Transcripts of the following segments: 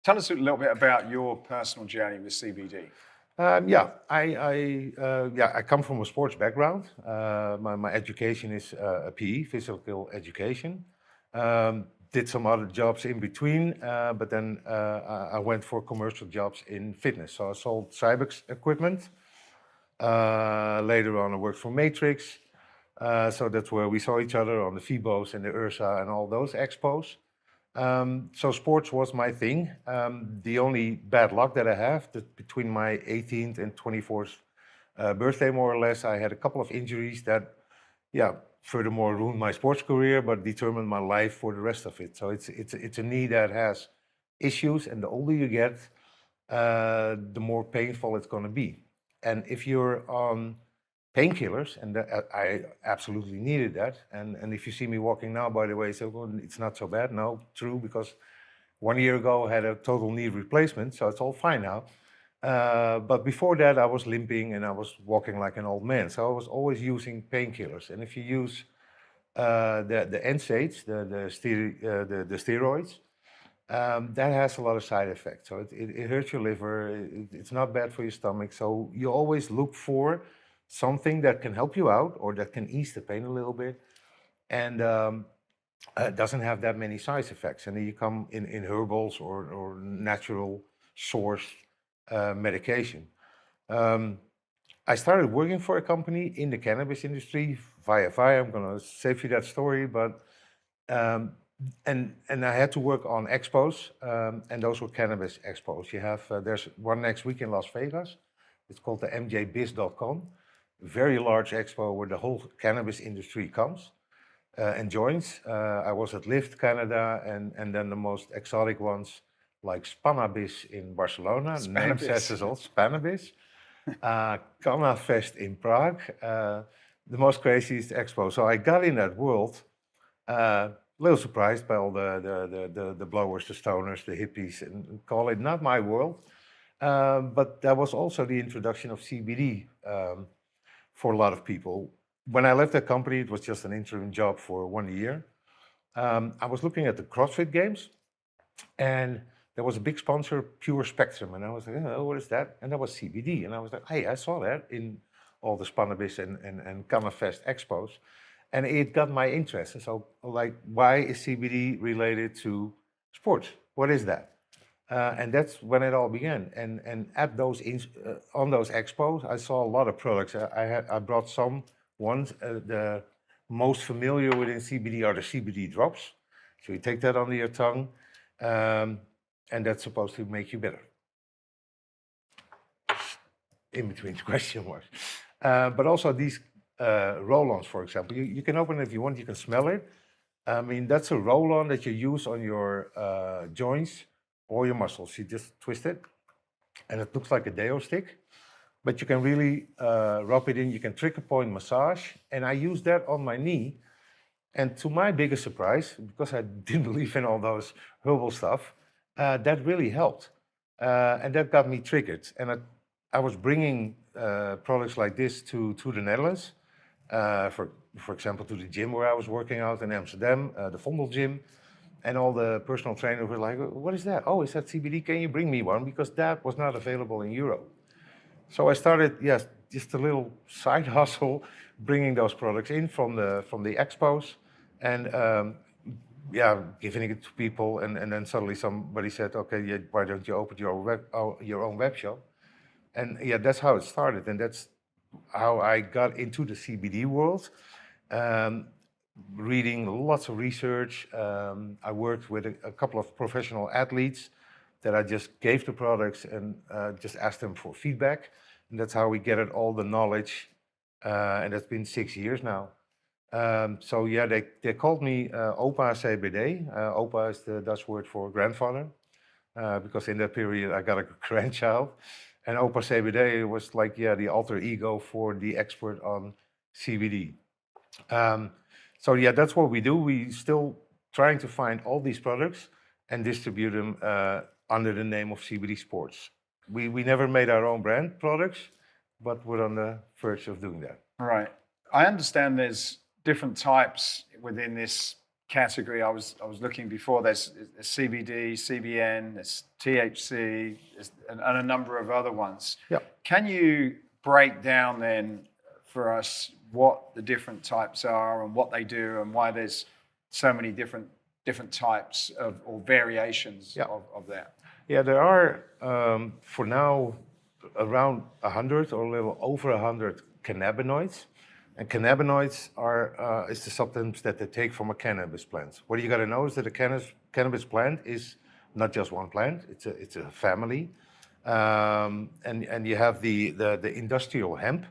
Tell us a little bit about your personal journey with CBD. I come from a sports background. My education is a PE, physical education. Did some other jobs in between, but then I went for commercial jobs in fitness. So I sold Cybex equipment. Later on, I worked for Matrix. So that's where we saw each other on the FIBOs and the URSA and all those expos. So sports was my thing. The only bad luck that I have, that between my 18th and 24th birthday, more or less, I had a couple of injuries that, furthermore ruined my sports career, but determined my life for the rest of it. So it's a knee that has issues, and the older you get, the more painful it's going to be. And if you're on painkillers, and I absolutely needed that. And if you see me walking now, by the way, so well, it's not so bad. No, true, because 1 year ago I had a total knee replacement, so it's all fine now. But before that, I was limping and I was walking like an old man. So I was always using painkillers. And if you use the NSAIDs, the steroids, that has a lot of side effects. So it hurts your liver. It's not bad for your stomach. So you always look for something that can help you out or that can ease the pain a little bit, and it doesn't have that many side effects. And then you come in herbals or natural sourced medication. I started working for a company in the cannabis industry via. I'm going to save you that story, but and I had to work on expos, and those were cannabis expos. You have there's one next week in Las Vegas. It's called the mjbiz.com. Very large expo where the whole cannabis industry comes and joins. I was at Lift Canada, and then the most exotic ones like Spannabis in Barcelona. Name says it all, Spannabis. Cannafest in Prague. The most craziest expo. So I got in that world. A little surprised by all the blowers, the stoners, the hippies, and call it not my world. But that was also the introduction of CBD for a lot of people. When I left that company, it was just an interim job for 1 year. I was looking at the CrossFit Games, and there was a big sponsor, Pure Spectrum, and I was like, oh, what is that? And that was CBD, and I was like, hey, I saw that in all the Spannabis and Cannafest expos, and it got my interest. And so, like, why is CBD related to sports? What is that? And that's when it all began. And at those on those expos, I saw a lot of products. I brought some ones. The most familiar within CBD are the CBD drops. So you take that under your tongue, and that's supposed to make you better. In between the question marks. But also these roll-ons, for example. You can open it if you want. You can smell it. I mean, that's a roll-on that you use on your joints or your muscles. You just twist it, and it looks like a deo stick, but you can really rub it in. You can trigger point massage, and I use that on my knee. And to my biggest surprise, because I didn't believe in all those herbal stuff, that really helped, and that got me triggered. And I was bringing products like this to the Netherlands, for example, to the gym where I was working out in Amsterdam, the Vondel gym. And all the personal trainers were like, what is that? Oh, is that CBD? Can you bring me one? Because that was not available in Europe. So I started, just a little side hustle, bringing those products in from the expos, and giving it to people. And then suddenly somebody said, okay, why don't you open your own web shop? And that's how it started. And that's how I got into the CBD world. Reading lots of research. I worked with a couple of professional athletes that I just gave the products and just asked them for feedback. And that's how we gathered all the knowledge. And that's been 6 years now. They called me Opa CBD. Opa is the Dutch word for grandfather, because in that period I got a grandchild. And Opa CBD was like, the alter ego for the expert on CBD. That's what we do. We still trying to find all these products and distribute them under the name of CBD Sports. We never made our own brand products, but we're on the verge of doing that. Right. I understand there's different types within this category. I was looking before. There's CBD, CBN, there's THC, and a number of other ones. Yeah. Can you break down then for us what the different types are and what they do and why there's so many different types of or variations of that? Yeah, there are for now around 100 or a little over 100 cannabinoids. And cannabinoids is the substance that they take from a cannabis plant. What you got to know is that a cannabis plant is not just one plant; it's a family, and you have the industrial hemp,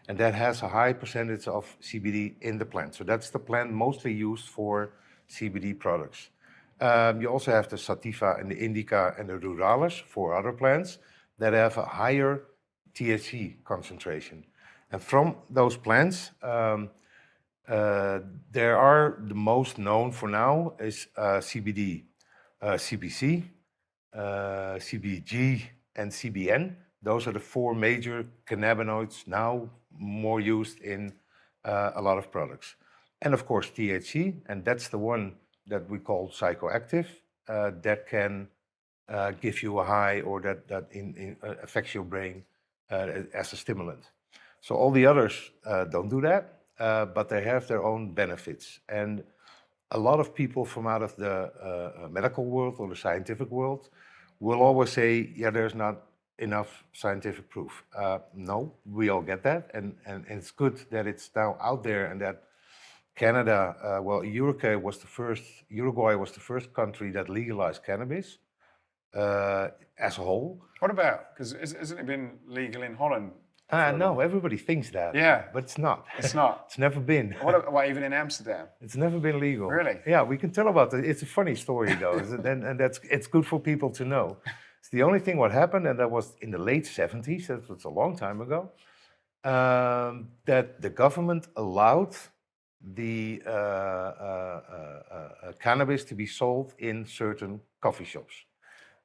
and that has a high percentage of CBD in the plant. So that's the plant mostly used for CBD products. You also have the sativa and the indica and the ruralis for other plants that have a higher THC concentration. And from those plants, there are the most known for now is CBD, CBC, CBG, and CBN. Those are the four major cannabinoids now more used in a lot of products. And of course THC, and that's the one that we call psychoactive, that can give you a high or that affects your brain as a stimulant. So all the others don't do that, but they have their own benefits. And a lot of people from out of the medical world or the scientific world will always say, yeah, there's not enough scientific proof. No, we all get that. And it's good that it's now out there and that Canada, Uruguay was the first country that legalized cannabis as a whole. What about, because hasn't it been legal in Holland? No, everybody thinks that. Yeah. But it's not. It's not. It's never been. What, even in Amsterdam? It's never been legal. Really? Yeah, we can tell about it. It's a funny story though, and it's good for people to know. It's the only thing what happened, and that was in the late 70s, that was a long time ago, that the government allowed the cannabis to be sold in certain coffee shops.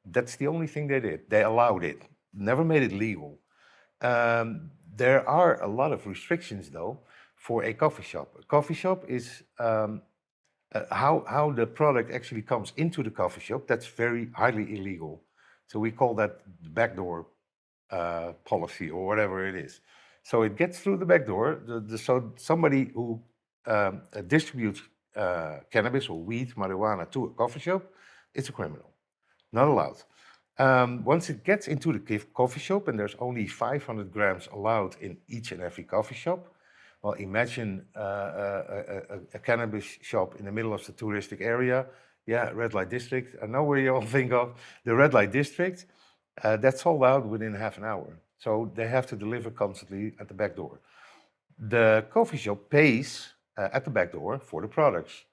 That's the only thing they did. They allowed it, never made it legal. There are a lot of restrictions though for a coffee shop. A coffee shop is how the product actually comes into the coffee shop. That's very highly illegal. So we call that the backdoor policy or whatever it is. So it gets through the back door. So somebody who distributes cannabis or weed, marijuana to a coffee shop, it's a criminal, not allowed. Once it gets into the coffee shop, and there's only 500 grams allowed in each and every coffee shop, well, imagine a cannabis shop in the middle of the touristic area. Yeah, red light district. I know where you all think of the red light district. That's sold out within half an hour. So they have to deliver constantly at the back door. The coffee shop pays at the back door for the products,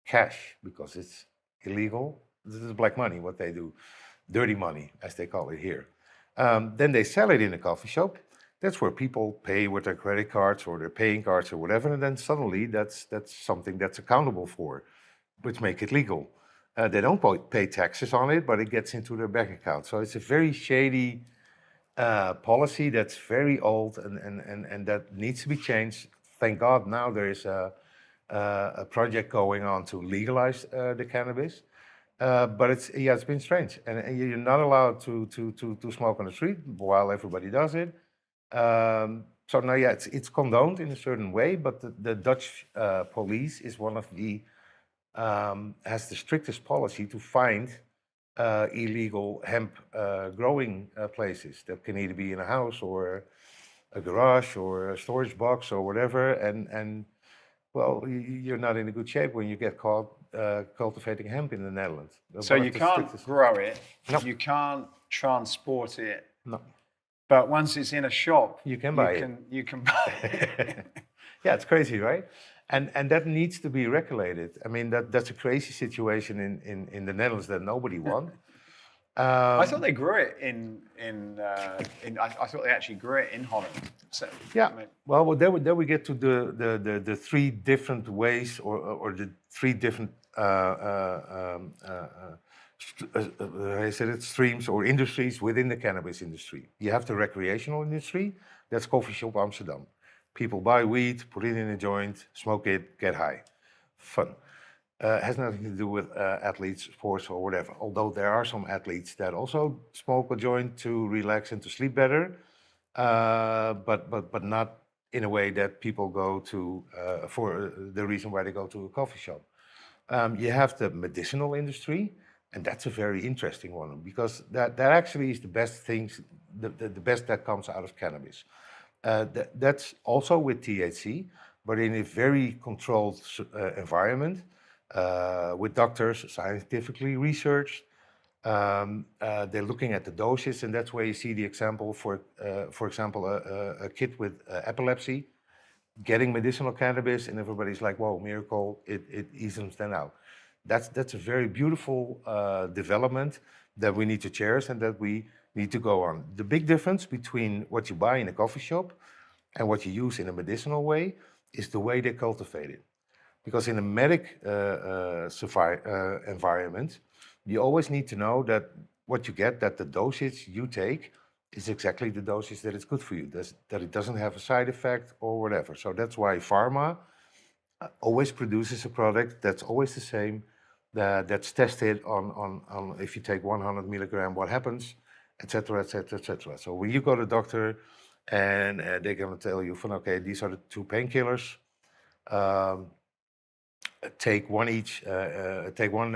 cash, because it's illegal. This is black money, what they do. Dirty money, as they call it here. Then they sell it in a coffee shop. That's where people pay with their credit cards or their paying cards or whatever, and then suddenly that's something that's accountable for, which make it legal. They don't pay taxes on it, but it gets into their bank account. So it's a very shady policy that's very old and that needs to be changed. Thank God now there is a project going on to legalize the cannabis. But it's been strange, and you're not allowed to smoke on the street while everybody does it. So now, yeah, it's condoned in a certain way, but the Dutch police is one of the has the strictest policy to find illegal hemp growing places that can either be in a house or a garage or a storage box or whatever, and well, you're not in a good shape when you get caught cultivating hemp in the Netherlands. So you can't grow it, No. you can't transport it, No, but once it's in a shop, you can buy it. You can buy it. Yeah, it's crazy, right? And that needs to be regulated. I mean, that's a crazy situation in the Netherlands that nobody wants. I thought they grew it I thought they actually grew it in Holland. So, Yeah. I mean, Well, there we get to the three different ways or the three different I said it, streams or industries within the cannabis industry. You have the recreational industry. That's coffee shop Amsterdam. People buy weed, put it in a joint, smoke it, get high. Fun. has nothing to do with athletes, sports, or whatever. Although there are some athletes that also smoke a joint to relax and to sleep better, but not in a way that people go to for the reason why they go to a coffee shop. You have the medicinal industry, and that's a very interesting one because that actually is the best things, the best that comes out of cannabis. That's also with THC, but in a very controlled environment with doctors, scientifically researched. They're looking at the doses, and that's where you see the example for example, a kid with epilepsy getting medicinal cannabis, and everybody's like, "Whoa, miracle! It eases them out." That's a very beautiful development that we need to cherish and that we need to go on. The big difference between what you buy in a coffee shop and what you use in a medicinal way is the way they cultivate it. Because in a medic environment, you always need to know that what you get, that the dosage you take is exactly the dosage that is good for you, that it doesn't have a side effect or whatever. So that's why pharma always produces a product that's always the same, that's tested on if you take 100 milligram, what happens, etc., etc., etc. So when you go to the doctor and they're going to tell you, okay, these are the 2 painkillers. Take one each. Take one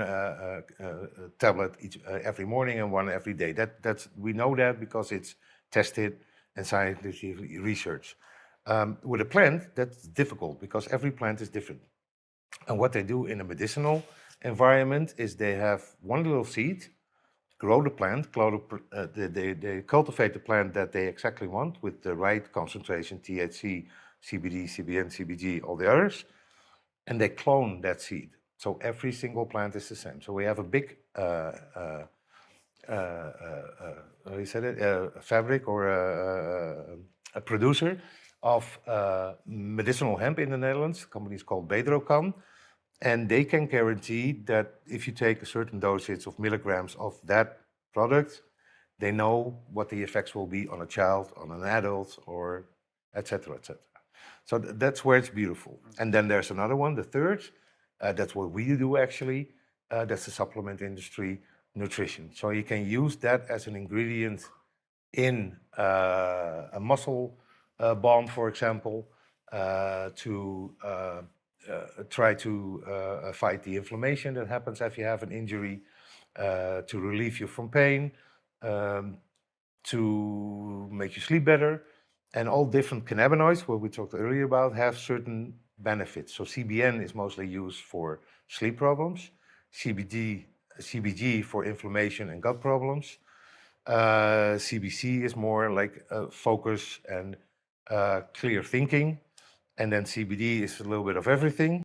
tablet each every morning and one every day. We know that because it's tested and scientifically researched. With a plant, that's difficult because every plant is different. And what they do in a medicinal environment is they have one little seed, grow the plant, they cultivate the plant that they exactly want with the right concentration, THC, CBD, CBN, CBG, all the others. And they clone that seed. So every single plant is the same. So we have a big, you said it, a fabric or a producer of medicinal hemp in the Netherlands. The company is called Bedrocan. And they can guarantee that if you take a certain dosage of milligrams of that product, they know what the effects will be on a child, on an adult, or et cetera, et cetera. So that's where it's beautiful. And then there's another one, the third, that's what we do actually, that's the supplement industry, nutrition. So you can use that as an ingredient in a muscle balm, for example, to try to fight the inflammation that happens if you have an injury, to relieve you from pain, to make you sleep better. And all different cannabinoids, what we talked earlier about, have certain benefits. So CBN is mostly used for sleep problems, CBG for inflammation and gut problems. CBC is more like focus and clear thinking. And then CBD is a little bit of everything.